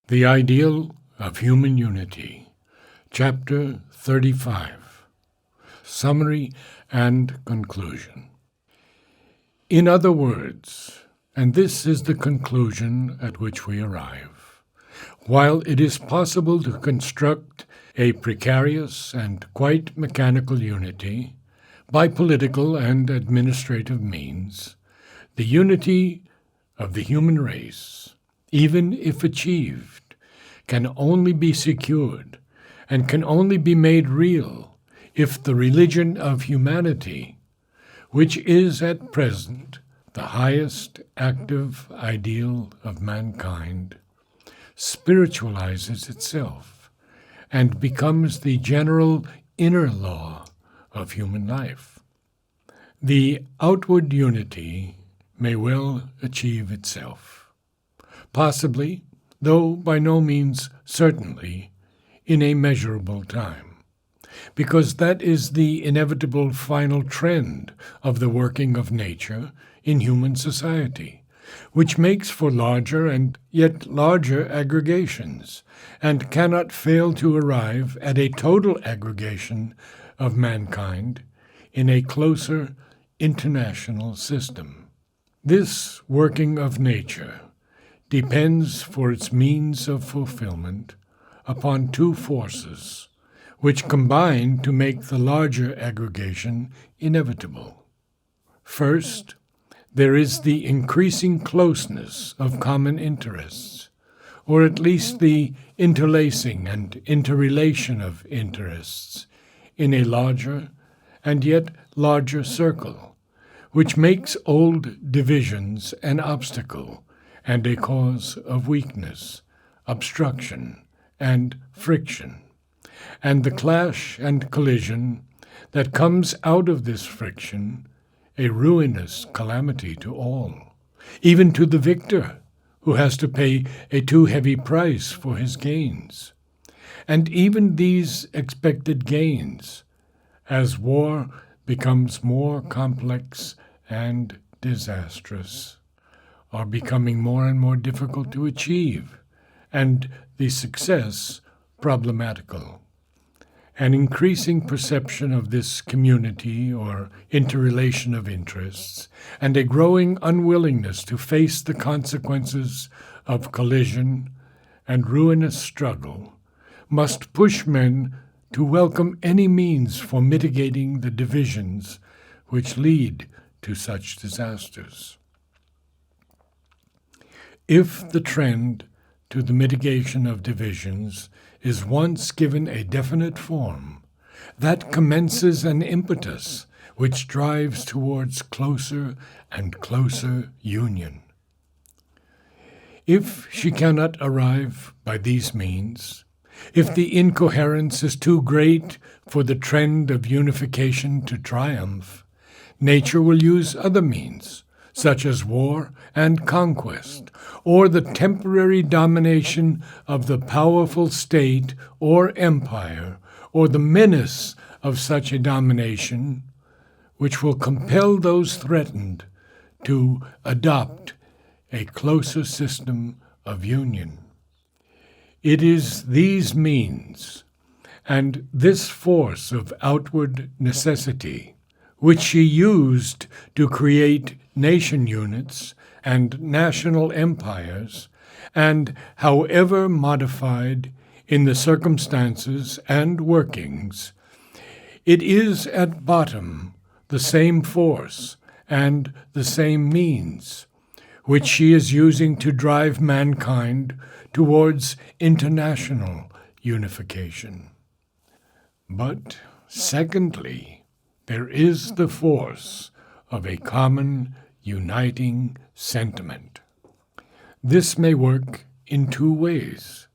The Ideal of Human Unity, Chapter 35, Summary and Conclusion. In other words, and this is the conclusion at which we arrive, while it is possible to construct a precarious and quite mechanical unity by political and administrative means, the unity of the human race, even if achieved, can only be secured and can only be made real if the religion of humanity, which is at present the highest active ideal of mankind, spiritualizes itself and becomes the general inner law of human life. The outward unity may well achieve itself, possibly, though by no means certainly, in a measurable time, because that is the inevitable final trend of the working of nature in human society, which makes for larger and yet larger aggregations, and cannot fail to arrive at a total aggregation of mankind in a closer international system. This working of nature depends for its means of fulfillment upon two forces, which combine to make the larger aggregation inevitable. First, there is the increasing closeness of common interests, or at least the interlacing and interrelation of interests in a larger and yet larger circle, which makes old divisions an obstacle and a cause of weakness, obstruction, and friction, and the clash and collision that comes out of this friction a ruinous calamity to all, even to the victor, who has to pay a too heavy price for his gains. And even these expected gains, as war becomes more complex and disastrous, are becoming more and more difficult to achieve, and the success problematical. An increasing perception of this community or interrelation of interests, and a growing unwillingness to face the consequences of collision and ruinous struggle, must push men to welcome any means for mitigating the divisions which lead to such disasters. If the trend to the mitigation of divisions is once given a definite form, that commences an impetus which drives towards closer and closer union. If she cannot arrive by these means, if the incoherence is too great for the trend of unification to triumph, nature will use other means, such as war and conquest, or the temporary domination of the powerful state or empire, or the menace of such a domination, which will compel those threatened to adopt a closer system of union. It is these means, and this force of outward necessity, which she used to create nation units and national empires, and however modified in the circumstances and workings, it is at bottom the same force and the same means, which she is using to drive mankind towards international unification. But secondly, there is the force of a common uniting sentiment. This may work in two ways.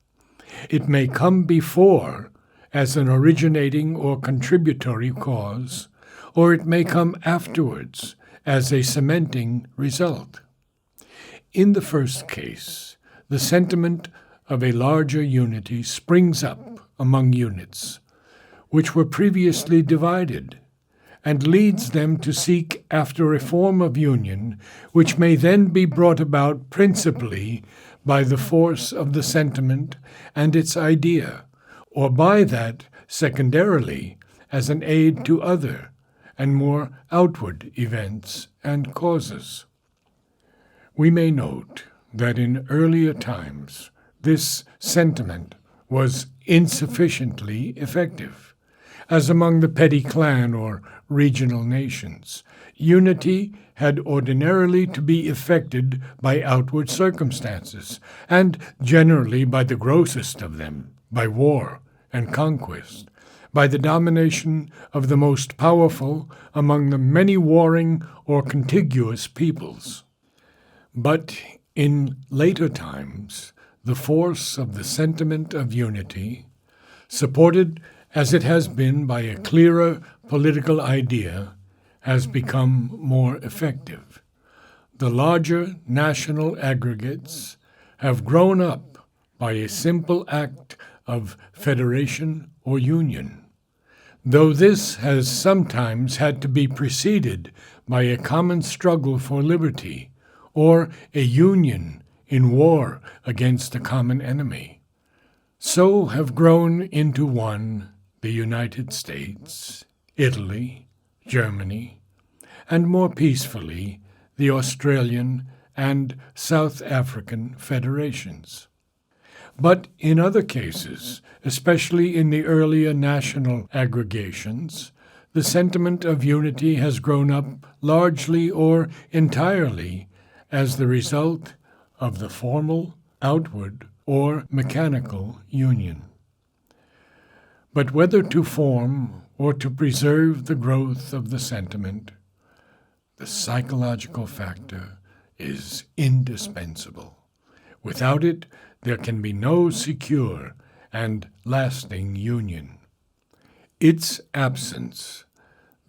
It may come before as an originating or contributory cause, or it may come afterwards as a cementing result. In the first case, the sentiment of a larger unity springs up among units, which were previously divided, and leads them to seek after a form of union which may then be brought about principally by the force of the sentiment and its idea, or by that secondarily as an aid to other and more outward events and causes. We may note that in earlier times this sentiment was insufficiently effective, as among the petty clan or regional nations. Unity had ordinarily to be effected by outward circumstances, and generally by the grossest of them, by war and conquest, by the domination of the most powerful among the many warring or contiguous peoples. But in later times, the force of the sentiment of unity, supported as it has been by a clearer political idea, has become more effective. The larger national aggregates have grown up by a simple act of federation or union, though this has sometimes had to be preceded by a common struggle for liberty or a union in war against a common enemy. So have grown into one the United States, Italy, Germany, and more peacefully the Australian and South African federations. But in other cases, especially in the earlier national aggregations, the sentiment of unity has grown up largely or entirely as the result of the formal, outward, or mechanical union. But whether to form or to preserve the growth of the sentiment, the psychological factor is indispensable. Without it, there can be no secure and lasting union. Its absence,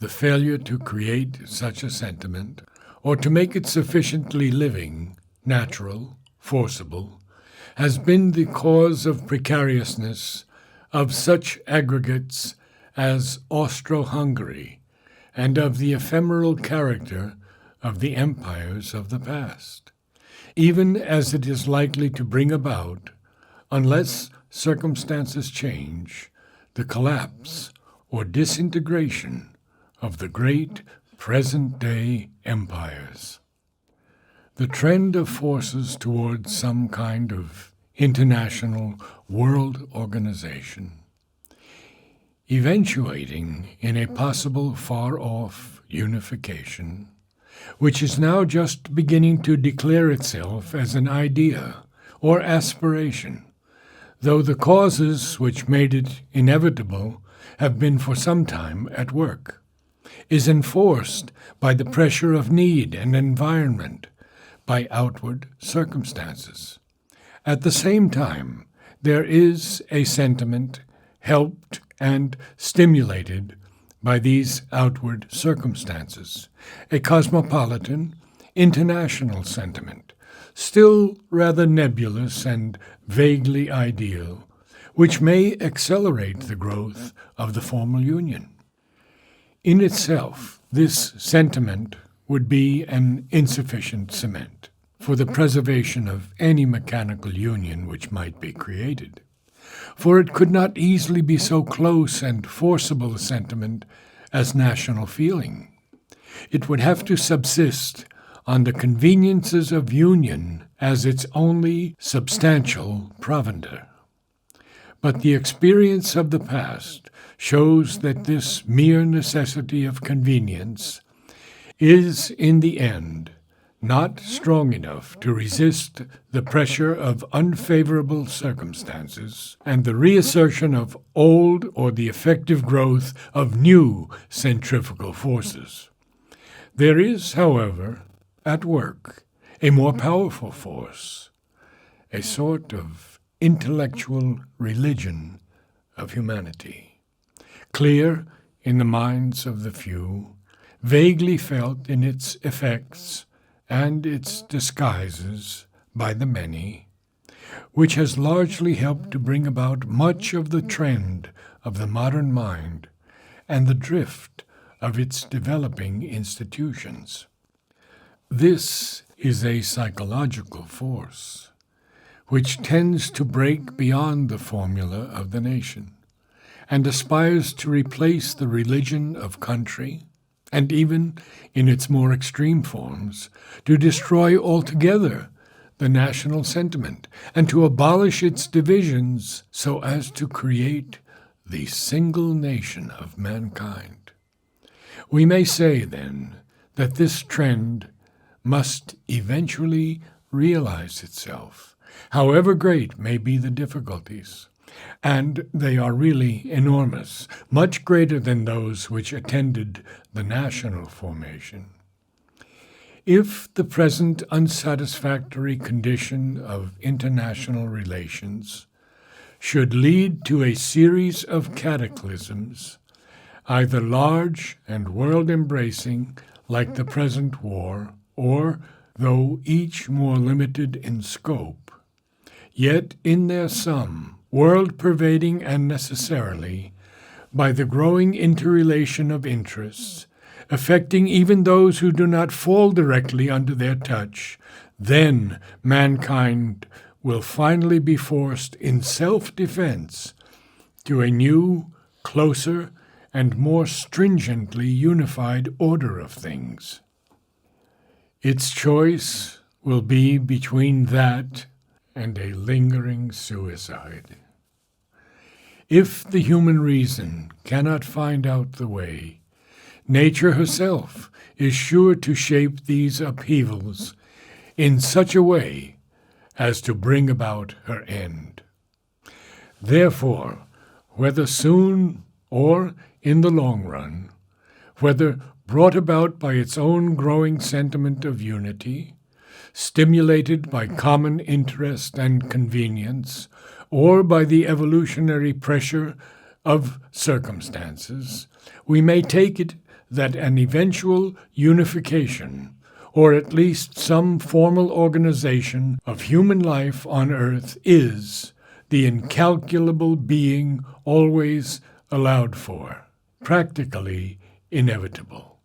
the failure to create such a sentiment, or to make it sufficiently living, natural, forcible, has been the cause of precariousness of such aggregates as Austro-Hungary, and of the ephemeral character of the empires of the past, even as it is likely to bring about, unless circumstances change, the collapse or disintegration of the great present-day empires. The trend of forces towards some kind of international world organization, eventuating in a possible far-off unification, which is now just beginning to declare itself as an idea or aspiration, though the causes which made it inevitable have been for some time at work, is enforced by the pressure of need and environment, by outward circumstances. At the same time, there is a sentiment helped and stimulated by these outward circumstances, a cosmopolitan, international sentiment, still rather nebulous and vaguely ideal, which may accelerate the growth of the formal union. In itself, this sentiment would be an insufficient cement for the preservation of any mechanical union which might be created, for it could not easily be so close and forcible a sentiment as national feeling. It would have to subsist on the conveniences of union as its only substantial provender. But the experience of the past shows that this mere necessity of convenience is, in the end, not strong enough to resist the pressure of unfavorable circumstances and the reassertion of old or the effective growth of new centrifugal forces. There is, however, at work a more powerful force, a sort of intellectual religion of humanity, clear in the minds of the few, vaguely felt in its effects and its disguises by the many, which has largely helped to bring about much of the trend of the modern mind and the drift of its developing institutions. This is a psychological force, which tends to break beyond the formula of the nation and aspires to replace the religion of country, and even, in its more extreme forms, to destroy altogether the national sentiment and to abolish its divisions so as to create the single nation of mankind. We may say, then, that this trend must eventually realize itself, however great may be the difficulties. And they are really enormous, much greater than those which attended the national formation. If the present unsatisfactory condition of international relations should lead to a series of cataclysms, either large and world-embracing like the present war, or, though each more limited in scope, yet in their sum world-pervading and necessarily, by the growing interrelation of interests, affecting even those who do not fall directly under their touch, then mankind will finally be forced in self-defense to a new, closer, and more stringently unified order of things. Its choice will be between that and a lingering suicide. If the human reason cannot find out the way, nature herself is sure to shape these upheavals in such a way as to bring about her end. Therefore, whether soon or in the long run, whether brought about by its own growing sentiment of unity, stimulated by common interest and convenience, or by the evolutionary pressure of circumstances, we may take it that an eventual unification, or at least some formal organization of human life on earth, is the incalculable being always allowed for, practically inevitable.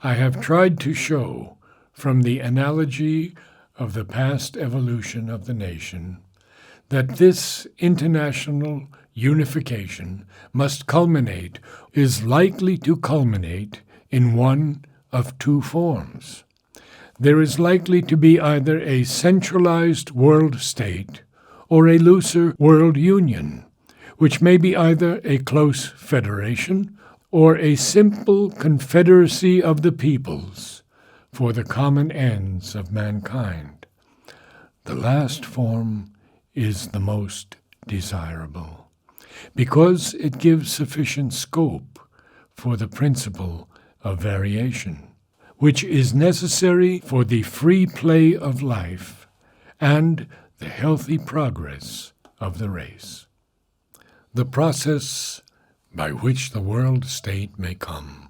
I have tried to show, from the analogy of the past evolution of the nation, that this international unification must culminate, is likely to culminate, in one of two forms. There is likely to be either a centralized world state or a looser world union, which may be either a close federation or a simple confederacy of the peoples for the common ends of mankind. The last form is the most desirable, because it gives sufficient scope for the principle of variation, which is necessary for the free play of life and the healthy progress of the race. The process by which the world state may come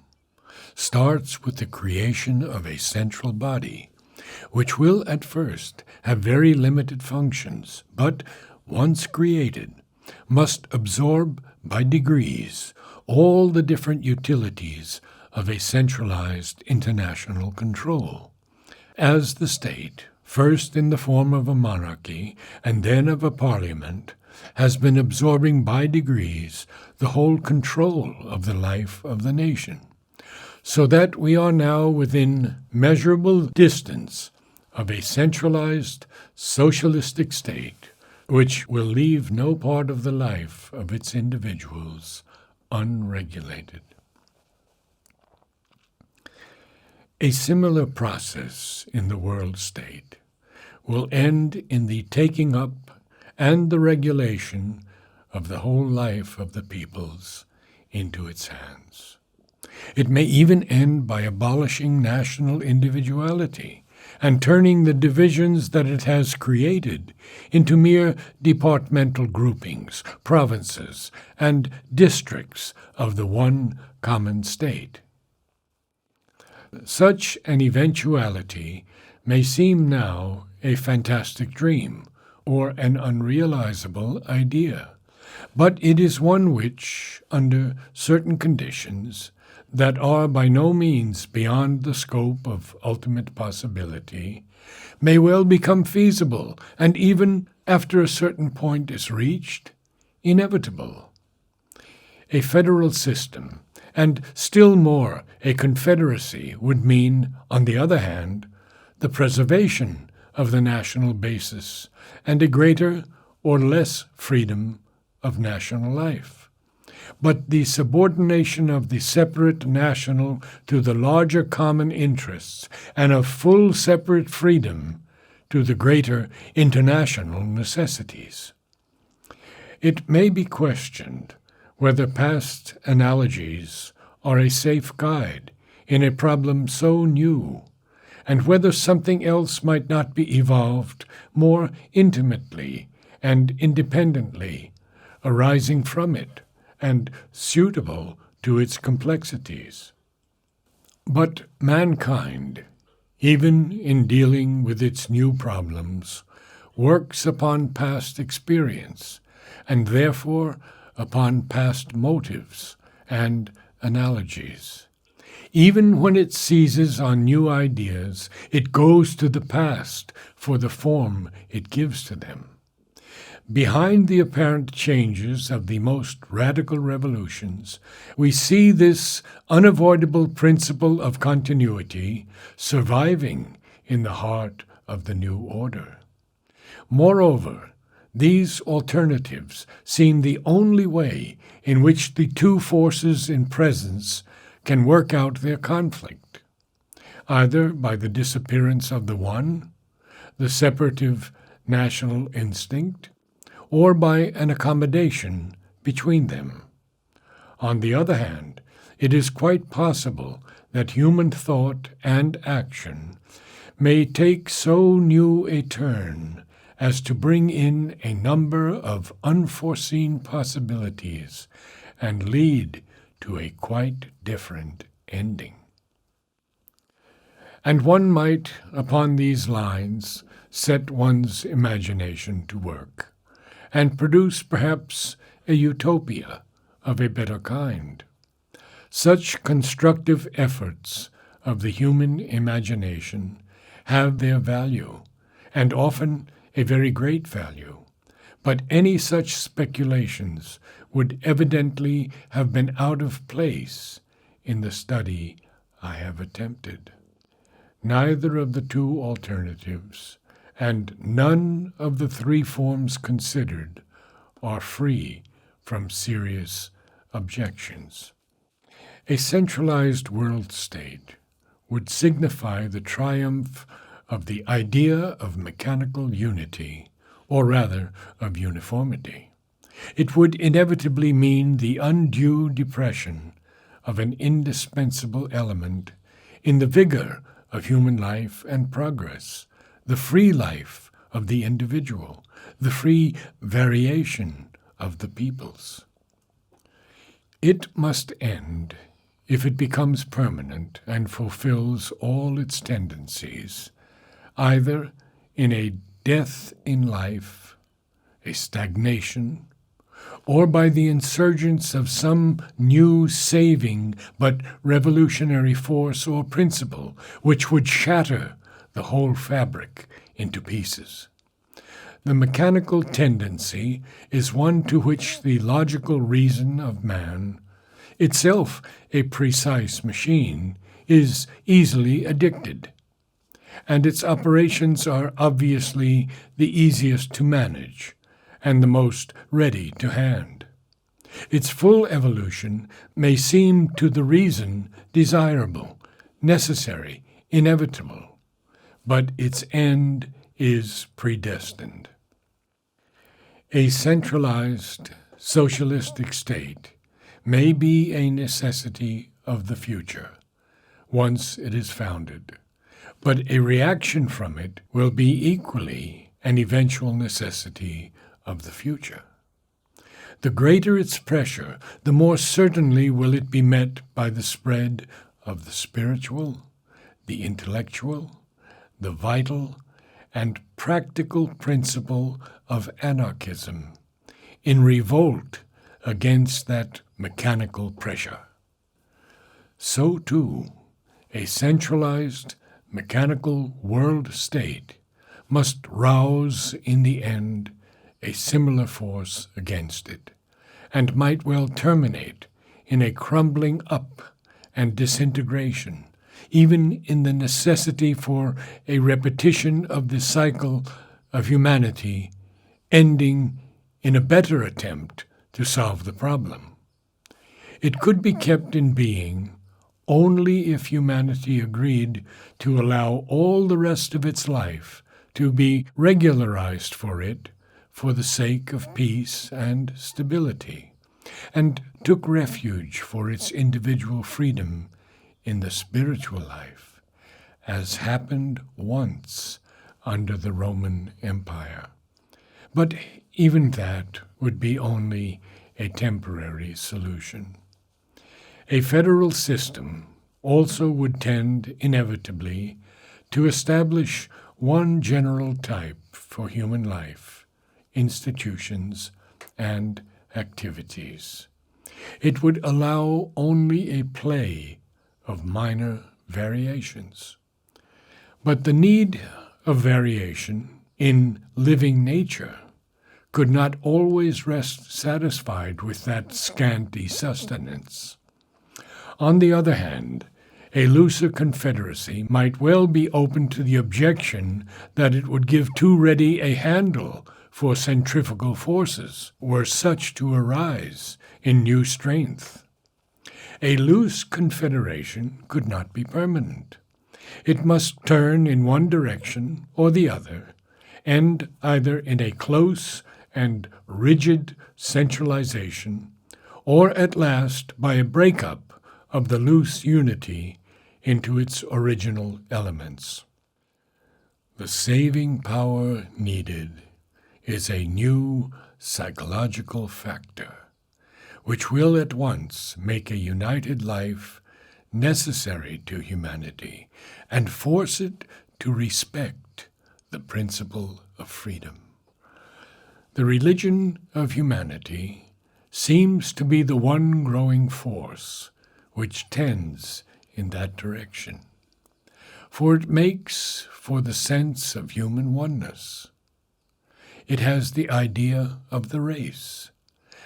starts with the creation of a central body, which will at first have very limited functions, but, once created, must absorb by degrees all the different utilities of a centralized international control. As the state, first in the form of a monarchy and then of a parliament, has been absorbing by degrees the whole control of the life of the nation, so that we are now within measurable distance of a centralized socialistic state, which will leave no part of the life of its individuals unregulated. A similar process in the world state will end in the taking up and the regulation of the whole life of the peoples into its hands. It may even end by abolishing national individuality and turning the divisions that it has created into mere departmental groupings, provinces, and districts of the one common state. Such an eventuality may seem now a fantastic dream or an unrealizable idea, but it is one which, under certain conditions, that are by no means beyond the scope of ultimate possibility may well become feasible, and even after a certain point is reached, inevitable. A federal system, and still more a confederacy, would mean, on the other hand, the preservation of the national basis and a greater or less freedom of national life. But the subordination of the separate national to the larger common interests and of full separate freedom to the greater international necessities. It may be questioned whether past analogies are a safe guide in a problem so new, and whether something else might not be evolved more intimately and independently, arising from it, and suitable to its complexities. But mankind, even in dealing with its new problems, works upon past experience, and therefore upon past motives and analogies. Even when it seizes on new ideas, it goes to the past for the form it gives to them. Behind the apparent changes of the most radical revolutions, we see this unavoidable principle of continuity surviving in the heart of the new order. Moreover, these alternatives seem the only way in which the two forces in presence can work out their conflict, either by the disappearance of the one, the separative national instinct, or by an accommodation between them. On the other hand, it is quite possible that human thought and action may take so new a turn as to bring in a number of unforeseen possibilities and lead to a quite different ending. And one might, upon these lines, set one's imagination to work, and produce perhaps a utopia of a better kind. Such constructive efforts of the human imagination have their value, and often a very great value, but any such speculations would evidently have been out of place in the study I have attempted. Neither of the two alternatives, and none of the three forms considered, are free from serious objections. A centralized world state would signify the triumph of the idea of mechanical unity, or rather of uniformity. It would inevitably mean the undue depression of an indispensable element in the vigor of human life and progress, the free life of the individual, the free variation of the peoples. It must end if it becomes permanent and fulfills all its tendencies, either in a death in life, a stagnation, or by the insurgence of some new saving but revolutionary force or principle which would shatter the whole fabric into pieces. The mechanical tendency is one to which the logical reason of man, itself a precise machine, is easily addicted, and its operations are obviously the easiest to manage and the most ready to hand. Its full evolution may seem to the reason desirable, necessary, inevitable, but its end is predestined. A centralized, socialistic state may be a necessity of the future, once it is founded, but a reaction from it will be equally an eventual necessity of the future. The greater its pressure, the more certainly will it be met by the spread of the spiritual, the intellectual, the vital, and practical principle of anarchism, in revolt against that mechanical pressure. so too a centralized, mechanical world state must rouse in the end a similar force against it, and might well terminate in a crumbling up and disintegration, even in the necessity for a repetition of the cycle of humanity, ending in a better attempt to solve the problem. It could be kept in being only if humanity agreed to allow all the rest of its life to be regularized for it for the sake of peace and stability, and took refuge for its individual freedom in the spiritual life, as happened once under the Roman Empire. But even that would be only a temporary solution. A federal system also would tend inevitably to establish one general type for human life, institutions, and activities. It would allow only a play of minor variations. But the need of variation in living nature could not always rest satisfied with that scanty sustenance. On the other hand, a looser confederacy might well be open to the objection that it would give too ready a handle for centrifugal forces, were such to arise in new strength. A loose confederation could not be permanent. It must turn in one direction or the other, end either in a close and rigid centralization, or at last by a breakup of the loose unity into its original elements. The saving power needed is a new psychological factor, which will at once make a united life necessary to humanity and force it to respect the principle of freedom. The religion of humanity seems to be the one growing force which tends in that direction, for it makes for the sense of human oneness. It has the idea of the race,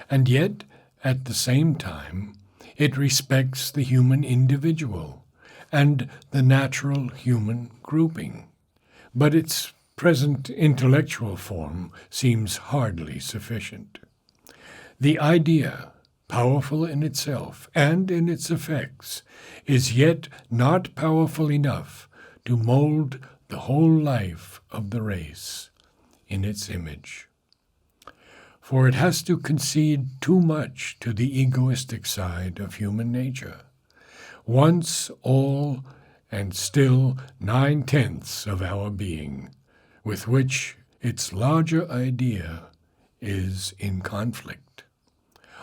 and yet, at the same time, it respects the human individual and the natural human grouping. But its present intellectual form seems hardly sufficient. The idea, powerful in itself and in its effects, is yet not powerful enough to mold the whole life of the race in its image. For it has to concede too much to the egoistic side of human nature, once all and still 9/10 of our being, with which its larger idea is in conflict.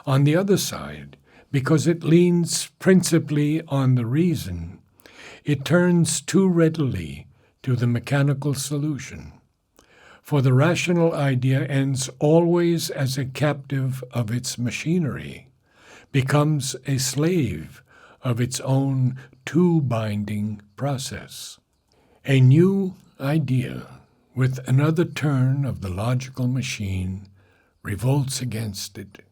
On the other side, because it leans principally on the reason, it turns too readily to the mechanical solution. For the rational idea ends always as a captive of its machinery, becomes a slave of its own too-binding process. A new idea, with another turn of the logical machine, revolts against it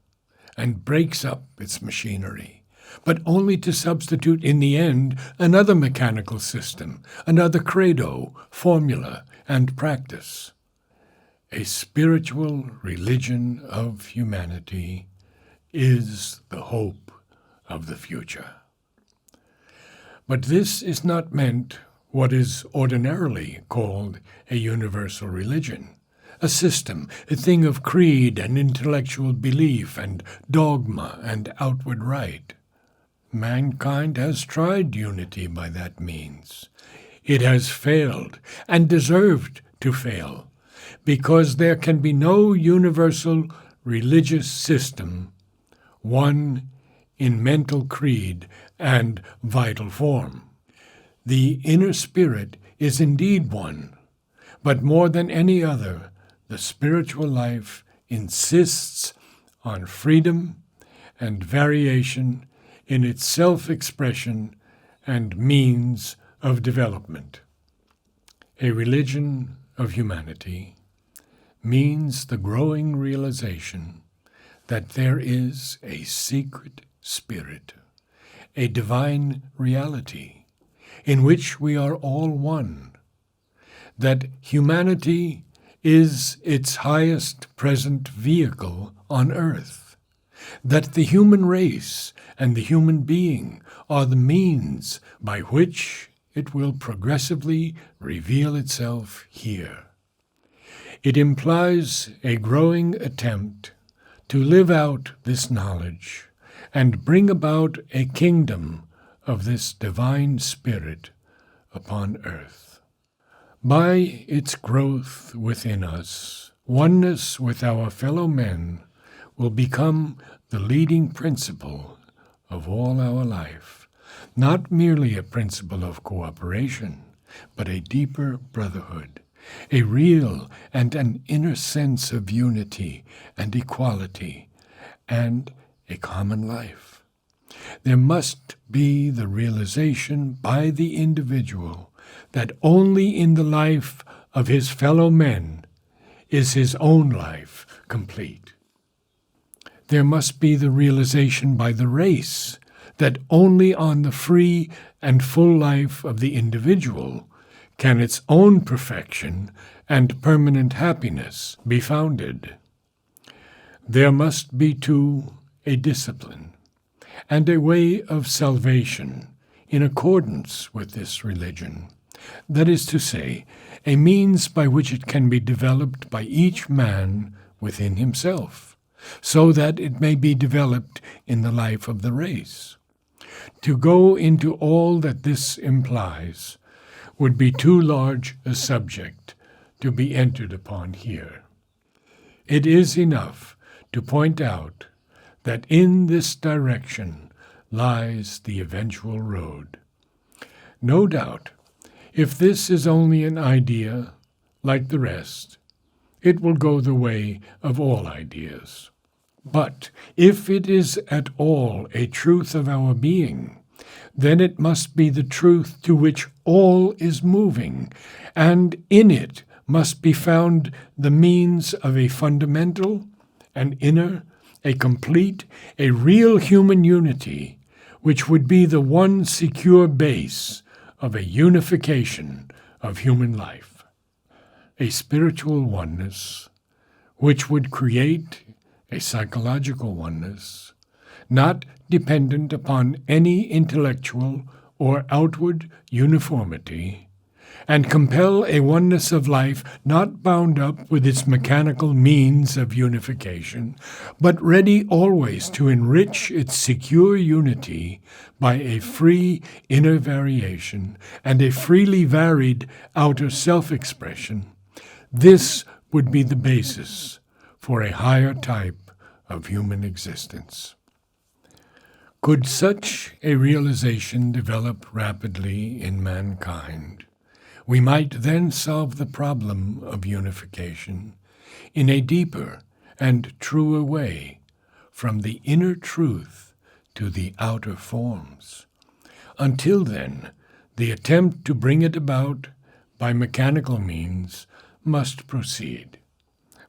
and breaks up its machinery, but only to substitute in the end another mechanical system, another credo, formula, and practice. A spiritual religion of humanity is the hope of the future. But this is not meant what is ordinarily called a universal religion, a system, a thing of creed and intellectual belief and dogma and outward rite. Mankind has tried unity by that means. It has failed and deserved to fail, because there can be no universal religious system, one in mental creed and vital form. The inner spirit is indeed one, but more than any other, the spiritual life insists on freedom and variation in its self-expression and means of development. A religion of humanity means the growing realization that there is a secret spirit, a divine reality in which we are all one, that humanity is its highest present vehicle on earth, that the human race and the human being are the means by which it will progressively reveal itself here. It implies a growing attempt to live out this knowledge and bring about a kingdom of this divine spirit upon earth. By its growth within us, oneness with our fellow men will become the leading principle of all our life, not merely a principle of cooperation, but a deeper brotherhood, a real and an inner sense of unity and equality, and a common life. There must be the realization by the individual that only in the life of his fellow men is his own life complete. There must be the realization by the race that only on the free and full life of the individual can its own perfection and permanent happiness be founded. There must be, too, a discipline and a way of salvation in accordance with this religion. That is to say, a means by which it can be developed by each man within himself, so that it may be developed in the life of the race. To go into all that this implies would be too large a subject to be entered upon here. It is enough to point out that in this direction lies the eventual road. No doubt, if this is only an idea, like the rest, it will go the way of all ideas. But if it is at all a truth of our being, then it must be the truth to which all is moving, and in it must be found the means of a fundamental, an inner, a complete, a real human unity, which would be the one secure base of a unification of human life, a spiritual oneness which would create a psychological oneness, not dependent upon any intellectual or outward uniformity, and compel a oneness of life not bound up with its mechanical means of unification, but ready always to enrich its secure unity by a free inner variation and a freely varied outer self-expression. This would be the basis for a higher type of human existence. Could such a realization develop rapidly in mankind, we might then solve the problem of unification in a deeper and truer way, from the inner truth to the outer forms. Until then, the attempt to bring it about by mechanical means must proceed.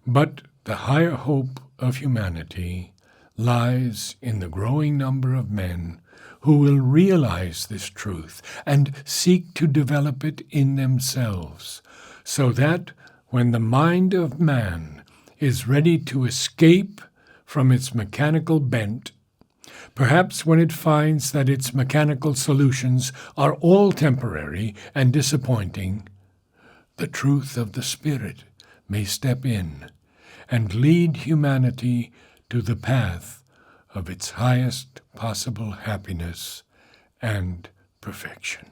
But the higher hope of humanity lies in the growing number of men who will realize this truth and seek to develop it in themselves, so that when the mind of man is ready to escape from its mechanical bent, perhaps when it finds that its mechanical solutions are all temporary and disappointing, the truth of the Spirit may step in and lead humanity to the path of its highest possible happiness and perfection.